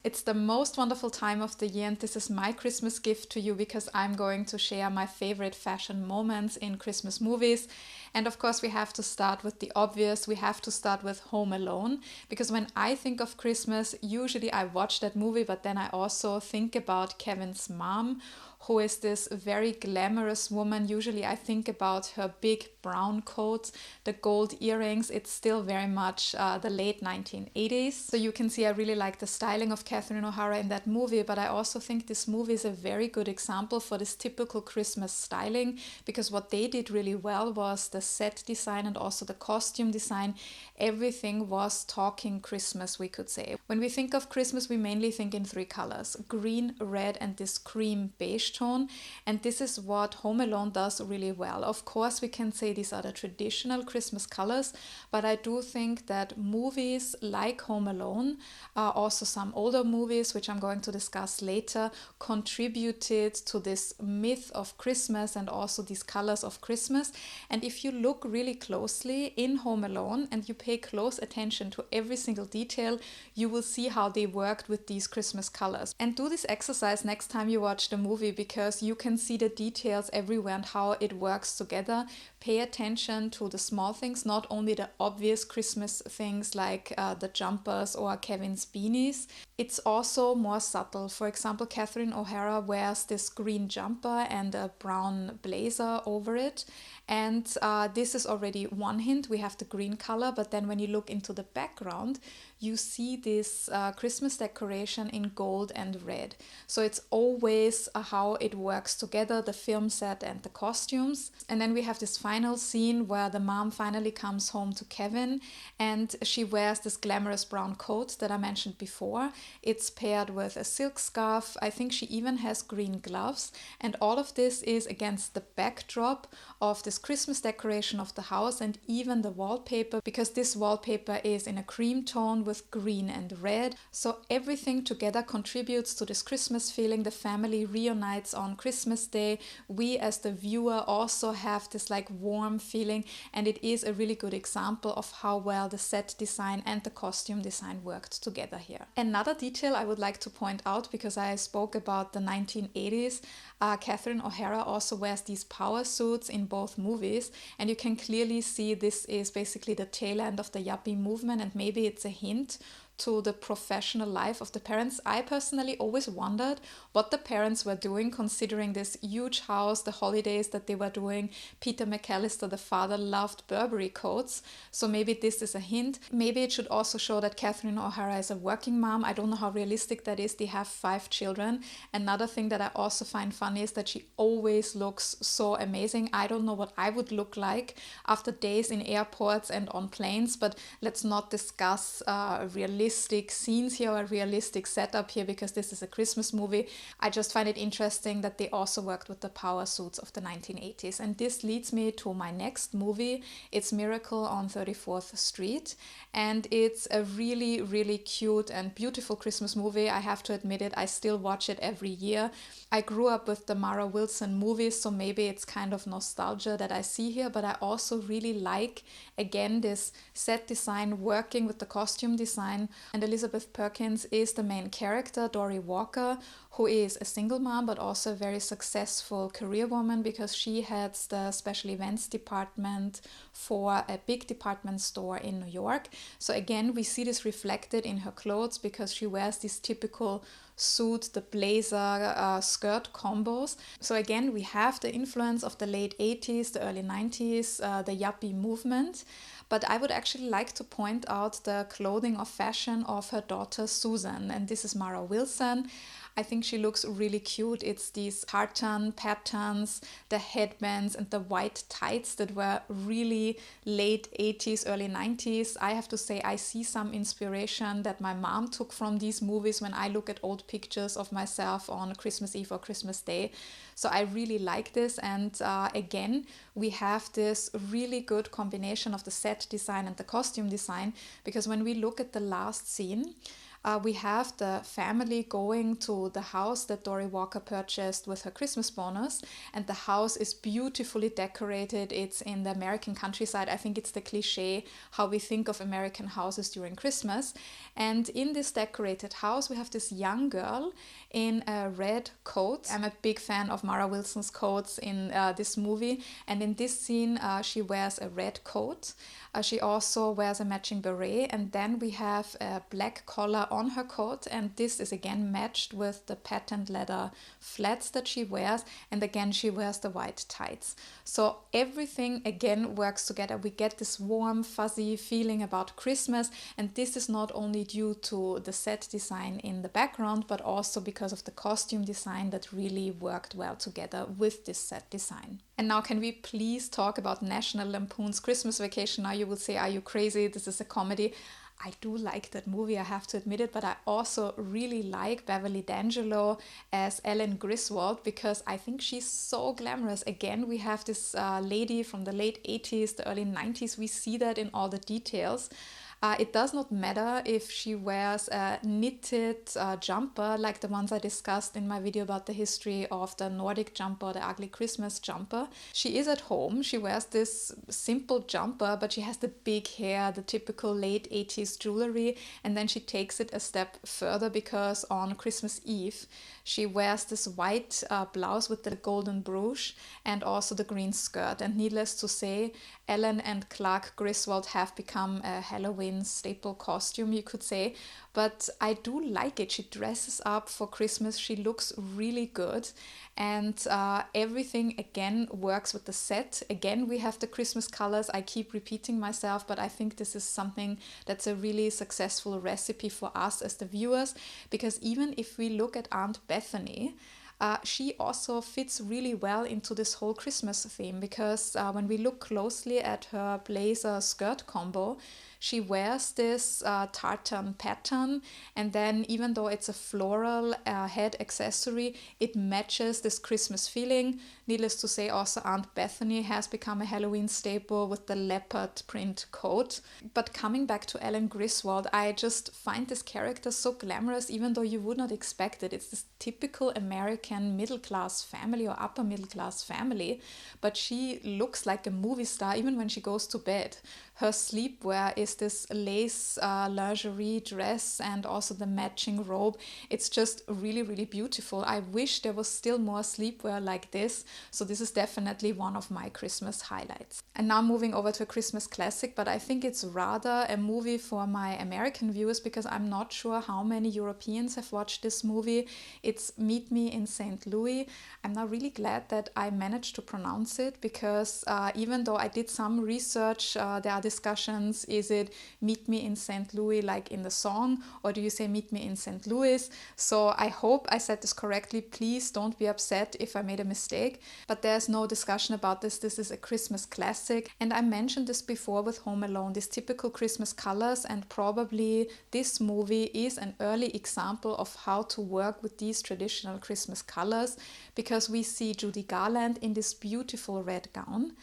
It's the most wonderful time of the year, and this is my Christmas gift to you because I'm going to share my favorite fashion moments in Christmas movies. And of course, we have to start with the obvious. We have to start with Home Alone, because when I think of Christmas, usually I watch that movie, but then I also think about Kevin's mom, who is this very glamorous woman. Usually I think about her big brown coat, the gold earrings. It's still very much the late 1980s. So you can see I really like the styling of Catherine O'Hara in that movie, but I also think this movie is a very good example for this typical Christmas styling, because what they did really well was the set design and also the costume design. Everything was talking Christmas, we could say. When we think of Christmas, we mainly think in three colors: green, red, and this cream beige tone. And this is what Home Alone does really well. Of course, we can say these are the traditional Christmas colors, but I do think that movies like Home Alone, also some older movies, which I'm going to discuss later, contributed to this myth of Christmas and also these colors of Christmas. And if you look really closely in Home Alone and you pay close attention to every single detail, you will see how they worked with these Christmas colors. And do this exercise next time you watch the movie, because you can see the details everywhere and how it works together. Pay attention to the small things, not only the obvious Christmas things like the jumpers or Kevin's beanies. It's also more subtle. For example, Catherine O'Hara wears this green jumper and a brown blazer over it. And this is already one hint. We have the green color, but then when you look into the background, you see this Christmas decoration in gold and red. So it's always how it works together, the film set and the costumes. And then we have this final scene where the mom finally comes home to Kevin, and she wears this glamorous brown coat that I mentioned before. It's paired with a silk scarf. I think she even has green gloves. And all of this is against the backdrop of this Christmas decoration of the house and even the wallpaper, because this wallpaper is in a cream tone with green and red. So everything together contributes to this Christmas feeling. The family reunites on Christmas Day. We as the viewer also have this like warm feeling, and it is a really good example of how well the set design and the costume design worked together here. Another detail I would like to point out, because I spoke about the 1980s, Catherine O'Hara also wears these power suits in both movies, and you can clearly see this is basically the tail end of the yuppie movement, and maybe it's a hint to the professional life of the parents. I personally always wondered what the parents were doing, considering this huge house, the holidays that they were doing. Peter McAllister, the father, loved Burberry coats, so maybe this is a hint. Maybe it should also show that Catherine O'Hara is a working mom. I don't know how realistic that is. They have 5 children. Another thing that I also find funny is that she always looks so amazing. I don't know what I would look like after days in airports and on planes, but let's not discuss realistic scenes here or realistic setup here, because this is a Christmas movie. I just find it interesting that they also worked with the power suits of the 1980s. And this leads me to my next movie. It's Miracle on 34th Street, and it's a really, really cute and beautiful Christmas movie. I have to admit it, I still watch it every year. I grew up with the Mara Wilson movies, so maybe it's kind of nostalgia that I see here, but I also really like, again, this set design working with the costume design. And Elizabeth Perkins is the main character, Dory Walker, who is a single mom but also a very successful career woman, because she heads the special events department for a big department store in New York. So again, we see this reflected in her clothes, because she wears these typical suit, the blazer, skirt combos. So again, we have the influence of the late 80s, the early 90s, the yuppie movement. But I would actually like to point out the clothing of fashion of her daughter Susan, and this is Mara Wilson. I think she looks really cute. It's these tartan patterns, the headbands, and the white tights that were really late 80s, early 90s. I have to say I see some inspiration that my mom took from these movies when I look at old pictures of myself on Christmas Eve or Christmas Day. So I really like this, and again, we have this really good combination of the set design and the costume design, because when we look at the last scene, we have the family going to the house that Dory Walker purchased with her Christmas bonus, and the house is beautifully decorated. It's in the American countryside. I think it's the cliche how we think of American houses during Christmas. And in this decorated house, we have this young girl in a red coat. I'm a big fan of Mara Wilson's coats in this movie, and in this scene she wears a red coat. She also wears a matching beret, and then we have a black collar on her coat, and this is again matched with the patterned leather flats that she wears, and again she wears the white tights. So everything again works together. We get this warm, fuzzy feeling about Christmas, and this is not only due to the set design in the background, but also because of the costume design that really worked well together with this set design. And now can we please talk about National Lampoon's Christmas Vacation? Now you will say, are you crazy? This is a comedy. I do like that movie, I have to admit it, but I also really like Beverly D'Angelo as Ellen Griswold because I think she's so glamorous. Again, we have this lady from the late 80s, the early 90s. We see that in all the details. It does not matter if she wears a knitted jumper like the ones I discussed in my video about the history of the Nordic jumper, the ugly Christmas jumper. She is at home, she wears this simple jumper, but she has the big hair, the typical late 80s jewelry, and then she takes it a step further because on Christmas Eve she wears this white blouse with the golden brooch and also the green skirt. And needless to say, Ellen and Clark Griswold have become a Halloween staple costume, you could say. But I do like it. She dresses up for Christmas. She looks really good. And everything again works with the set. Again, we have the Christmas colors. I keep repeating myself, but I think this is something that's a really successful recipe for us as the viewers. Because even if we look at Aunt Bethany, she also fits really well into this whole Christmas theme because when we look closely at her blazer skirt combo, she wears this tartan pattern, and then even though it's a floral head accessory, it matches this Christmas feeling. Needless to say, also Aunt Bethany has become a Halloween staple with the leopard print coat. But coming back to Ellen Griswold, I just find this character so glamorous, even though you would not expect it. It's this typical American middle-class family or upper middle-class family, but she looks like a movie star even when she goes to bed. Her sleepwear is this lace lingerie dress and also the matching robe. It's just really, really beautiful. I wish there was still more sleepwear like this. So this is definitely one of my Christmas highlights. And now moving over to a Christmas classic, but I think it's rather a movie for my American viewers because I'm not sure how many Europeans have watched this movie. It's Meet Me in St. Louis. I'm now really glad that I managed to pronounce it because even though I did some research, there are discussions. Is it Meet Me in St. Louis like in the song, or do you say Meet Me in St. Louis? So I hope I said this correctly. Please don't be upset if I made a mistake, but there's no discussion about this. This is a Christmas classic, and I mentioned this before with Home Alone, these typical Christmas colors, and probably this movie is an early example of how to work with these traditional Christmas colors because we see Judy Garland in this beautiful red gown.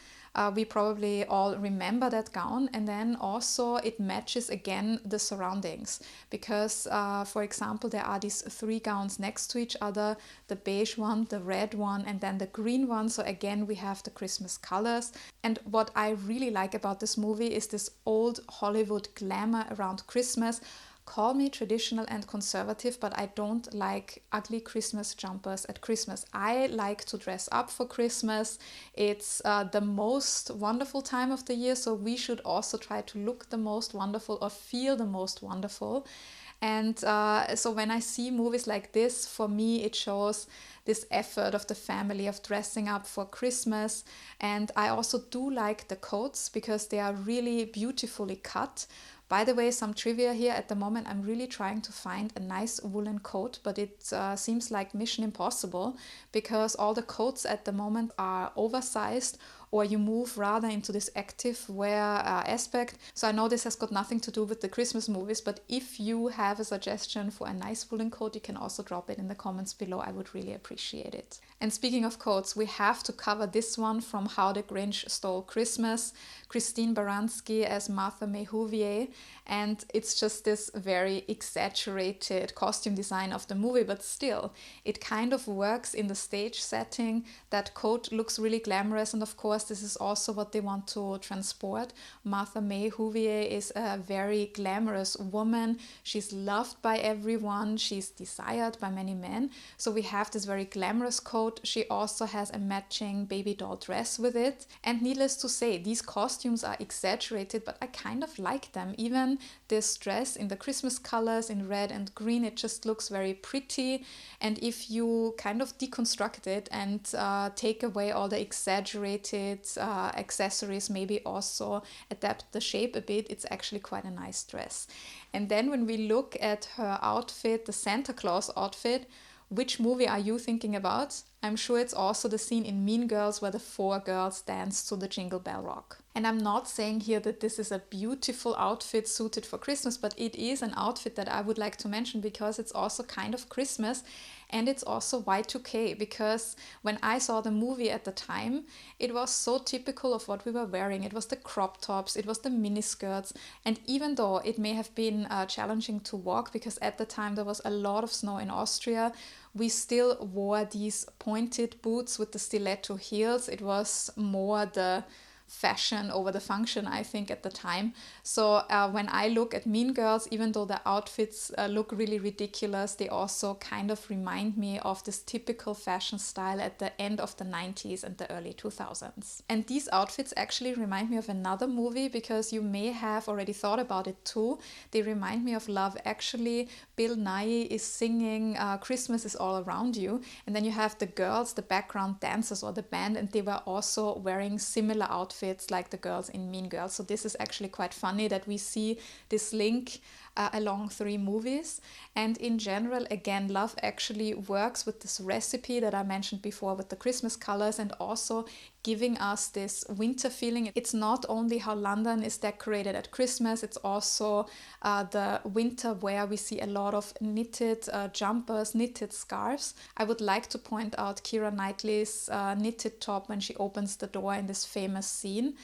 We probably all remember that gown, and then also it matches again the surroundings because for example there are these three gowns next to each other, the beige one, the red one, and then the green one. So again we have the Christmas colors. And what I really like about this movie is this old Hollywood glamour around Christmas. Call me traditional and conservative, but I don't like ugly Christmas jumpers at Christmas. I like to dress up for Christmas. It's the most wonderful time of the year, so we should also try to look the most wonderful or feel the most wonderful. And so when I see movies like this, for me it shows this effort of the family of dressing up for Christmas. And I also do like the coats because they are really beautifully cut. By the way, some trivia here. At the moment, I'm really trying to find a nice woolen coat, but it seems like mission impossible because all the coats at the moment are oversized or you move rather into this active wear aspect. So I know this has got nothing to do with the Christmas movies, but if you have a suggestion for a nice woolen coat, you can also drop it in the comments below. I would really appreciate it. And speaking of coats, we have to cover this one from How the Grinch Stole Christmas, Christine Baranski as Martha May Whovier, and it's just this very exaggerated costume design of the movie, but still, it kind of works in the stage setting. That coat looks really glamorous, and of course, this is also what they want to transport. Martha May Whovier is a very glamorous woman. She's loved by everyone. She's desired by many men. So we have this very glamorous coat. She also has a matching baby doll dress with it. And needless to say, these costumes are exaggerated, but I kind of like them. Even this dress in the Christmas colors in red and green, it just looks very pretty. And if you kind of deconstruct it and take away all the exaggerated accessories, maybe also adapt the shape a bit, it's actually quite a nice dress. And then when we look at her outfit, the Santa Claus outfit, which movie are you thinking about? I'm sure it's also the scene in Mean Girls where the 4 girls dance to the Jingle Bell Rock. And I'm not saying here that this is a beautiful outfit suited for Christmas, but it is an outfit that I would like to mention because it's also kind of Christmas, and it's also Y2K, because when I saw the movie at the time, it was so typical of what we were wearing. It was the crop tops, it was the mini skirts, and even though it may have been challenging to walk because at the time there was a lot of snow in Austria, we still wore these pointed boots with the stiletto heels. It was more the fashion over the function, I think, at the time. So when I look at Mean Girls, even though the outfits look really ridiculous, they also kind of remind me of this typical fashion style at the end of the 90s and the early 2000s. And these outfits actually remind me of another movie, because you may have already thought about it too. They remind me of Love Actually. Bill Nighy is singing Christmas is All Around You, and then you have the girls, the background dancers or the band, and they were also wearing similar outfits like the girls in Mean Girls. So this is actually quite funny that we see this link along 3 movies. And in general, again, Love Actually works with this recipe that I mentioned before with the Christmas colors, and also giving us this winter feeling. It's not only how London is decorated at Christmas, it's also the winter wear. We see a lot of knitted jumpers, knitted scarves. I would like to point out Keira Knightley's knitted top when she opens the door in this famous scene.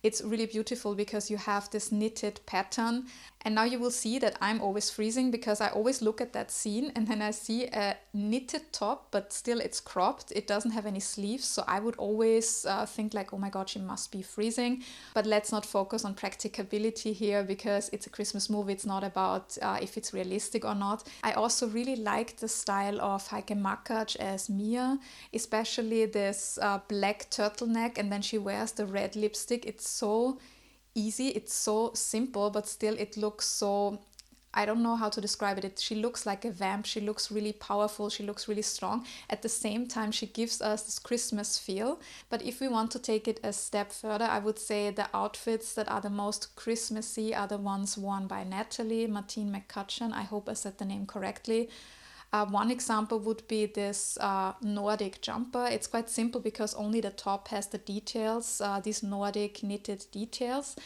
It's really beautiful because you have this knitted pattern. And now you will see that I'm always freezing because I always look at that scene and then I see a knitted top, but still it's cropped. It doesn't have any sleeves. So I would always think like, oh my God, she must be freezing. But let's not focus on practicability here because it's a Christmas movie. It's not about if it's realistic or not. I also really like the style of Heike Makatsch as Mia, especially this black turtleneck, and then she wears the red lipstick. It's so easy, it's so simple, but still it looks so, I don't know how to describe it. She looks like a vamp. She looks really powerful. She looks really strong. At the same time, she gives us this Christmas feel. But if we want to take it a step further, I would say the outfits that are the most Christmassy are the ones worn by Natalie Martine McCutcheon. I hope I said the name correctly. One example would be this Nordic jumper. It's quite simple because only the top has the details, these Nordic knitted details.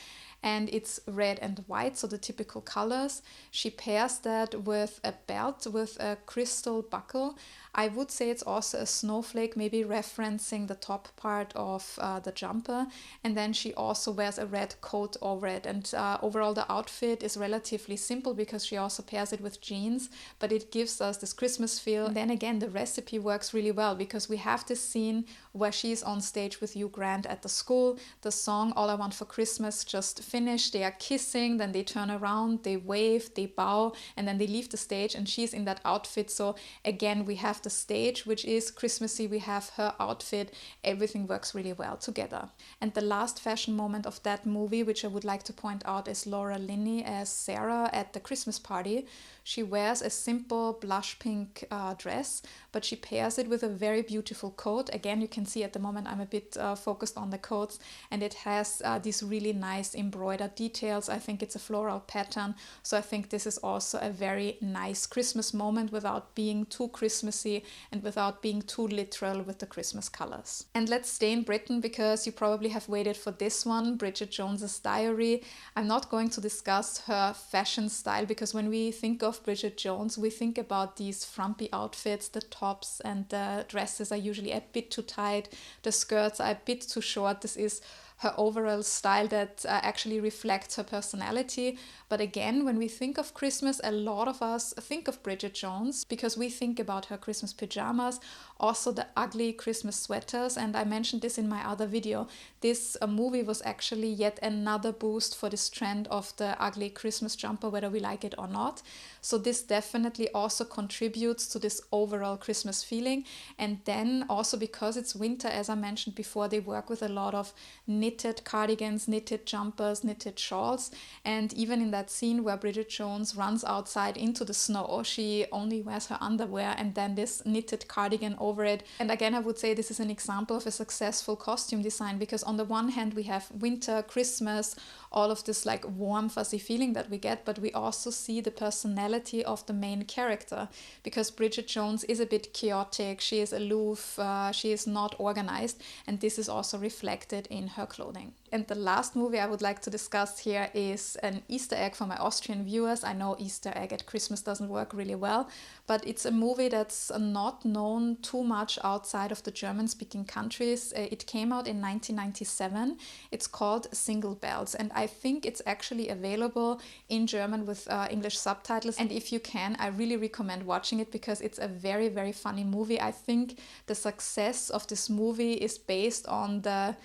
And it's red and white, so the typical colors. She pairs that with a belt with a crystal buckle. I would say it's also a snowflake, maybe referencing the top part of the jumper. And then she also wears a red coat over it. And overall the outfit is relatively simple because she also pairs it with jeans, but it gives us this Christmas feel. And then again, the recipe works really well because we have this scene where she's on stage with Hugh Grant at the school. The song All I Want for Christmas just finished. They are kissing, then they turn around, they wave, they bow, and then they leave the stage, and she's in that outfit. So again, we have the stage, which is Christmassy, we have her outfit, everything works really well together. And the last fashion moment of that movie, which I would like to point out, is Laura Linney as Sarah at the Christmas party. She wears a simple blush pink dress, but she pairs it with a very beautiful coat. Again, you can see at the moment I'm a bit focused on the coats, and it has these really nice embroidered details. I think it's a floral pattern, so I think this is also a very nice Christmas moment without being too Christmassy and without being too literal with the Christmas colors. And let's stay in Britain because you probably have waited for this one, Bridget Jones's Diary. I'm not going to discuss her fashion style because when we think of Bridget Jones, we think about these frumpy outfits. The tops and the dresses are usually a bit too tight, the skirts are a bit too short. This is her overall style that actually reflects her personality. But again, when we think of Christmas, a lot of us think of Bridget Jones because we think about her Christmas pajamas, also the ugly Christmas sweaters. And I mentioned this in my other video. This movie was actually yet another boost for this trend of the ugly Christmas jumper, whether we like it or not. So this definitely also contributes to this overall Christmas feeling. And then also because it's winter, as I mentioned before, they work with a lot of knitted cardigans, knitted jumpers, knitted shawls. And even in that scene where Bridget Jones runs outside into the snow, she only wears her underwear and then this knitted cardigan over it. And again, I would say this is an example of a successful costume design because on the one hand, we have winter, Christmas, all of this like warm, fuzzy feeling that we get, but we also see the personality of the main character because Bridget Jones is a bit chaotic, she is aloof, she is not organized, and this is also reflected in her clothing. And the last movie I would like to discuss here is an Easter egg for my Austrian viewers. I know Easter egg at Christmas doesn't work really well, but it's a movie that's not known too much outside of the German-speaking countries. It came out in 1997. It's called Single Bells, and I think it's actually available in German with English subtitles. And if you can, I really recommend watching it because it's a very, very funny movie. I think the success of this movie is based on the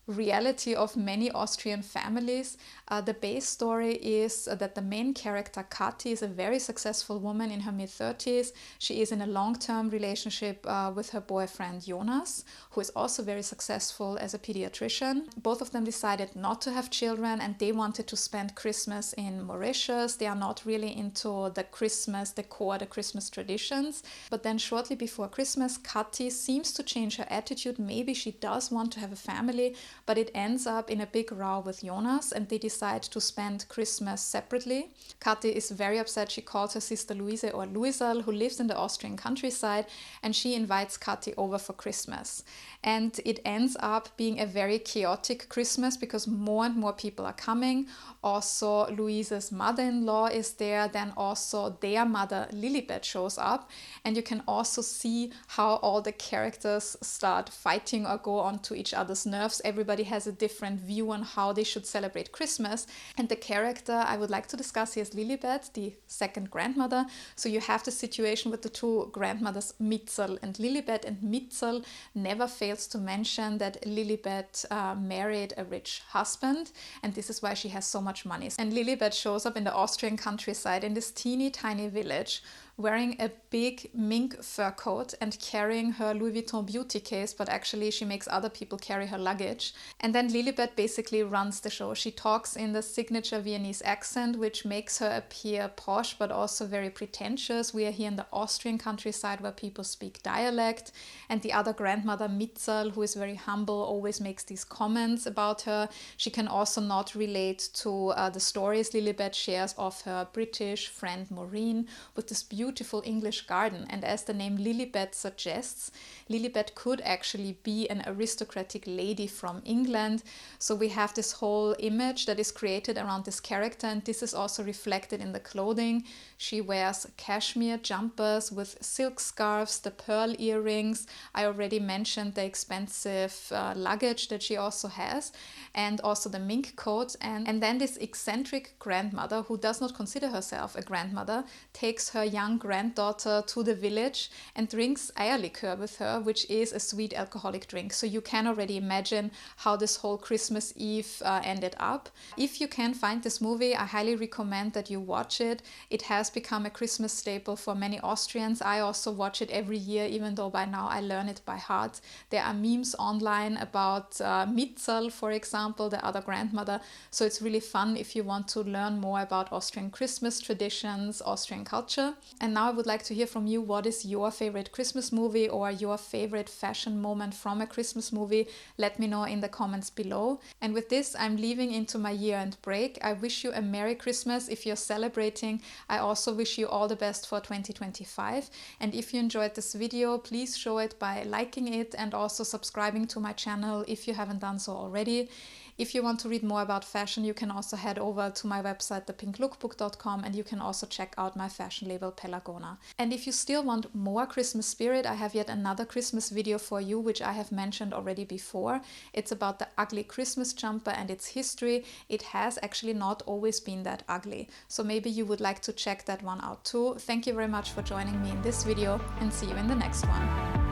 reality of many Austrian families. The base story is that the main character, Kathi, is a very successful woman in her mid-30s. She is in a long-term relationship with her boyfriend Jonas, who is also very successful as a pediatrician. Both of them decided not to have children and they wanted to spend Christmas in Mauritius. They are not really into the Christmas decor, the Christmas traditions. But then shortly before Christmas, Kathi seems to change her attitude. Maybe she does want to have a family, but it ends up in a big row with Jonas and they decide to spend Christmas separately. Kathi is very upset. She calls her sister Luise or Luisal, who lives in the Austrian countryside, and she invites Kathi over for Christmas. And it ends up being a very chaotic Christmas because more and more people are coming. Also, Luise's mother-in-law is there. Then also their mother, Lilibet, shows up. And you can also see how all the characters start fighting or go on to each other's nerves. Everybody has a different view on how they should celebrate Christmas. And the character I would like to discuss here is Lilibet, the second grandmother. So you have the situation with the two grandmothers, Mitzel and Lilibet. And Mitzel never fails to mention that Lilibet married a rich husband, and this is why she has so much money. And Lilibet shows up in the Austrian countryside in this teeny tiny village wearing a big mink fur coat and carrying her Louis Vuitton beauty case, but actually she makes other people carry her luggage. And then Lilibet basically runs the show. She talks in the signature Viennese accent, which makes her appear posh, but also very pretentious. We are here in the Austrian countryside where people speak dialect. And the other grandmother, Mitzel, who is very humble, always makes these comments about her. She can also not relate to the stories Lilibet shares of her British friend Maureen with this beautiful English garden. And as the name Lilibet suggests, Lilibet could actually be an aristocratic lady from England. So we have this whole image that is created around this character, and this is also reflected in the clothing. She wears cashmere jumpers with silk scarves, the pearl earrings. I already mentioned the expensive luggage that she also has, and also the mink coat. And then this eccentric grandmother, who does not consider herself a grandmother, takes her young young granddaughter to the village and drinks eierlikör with her, which is a sweet alcoholic drink. So you can already imagine how this whole Christmas Eve ended up. If you can find this movie, I highly recommend that you watch it. It has become a Christmas staple for many Austrians. I also watch it every year, even though by now I learn it by heart. There are memes online about Mitzel, for example, the other grandmother. So it's really fun if you want to learn more about Austrian Christmas traditions, Austrian culture. And now I would like to hear from you. What is your favorite Christmas movie or your favorite fashion moment from a Christmas movie? Let me know in the comments below. And with this, I'm leaving into my year-end break. I wish you a Merry Christmas if you're celebrating. I also wish you all the best for 2025. And if you enjoyed this video, please show it by liking it and also subscribing to my channel if you haven't done so already. If you want to read more about fashion, you can also head over to my website, thepinklookbook.com, and you can also check out my fashion label, Pelagona. And if you still want more Christmas spirit, I have yet another Christmas video for you, which I have mentioned already before. It's about the ugly Christmas jumper and its history. It has actually not always been that ugly. So maybe you would like to check that one out too. Thank you very much for joining me in this video, and see you in the next one.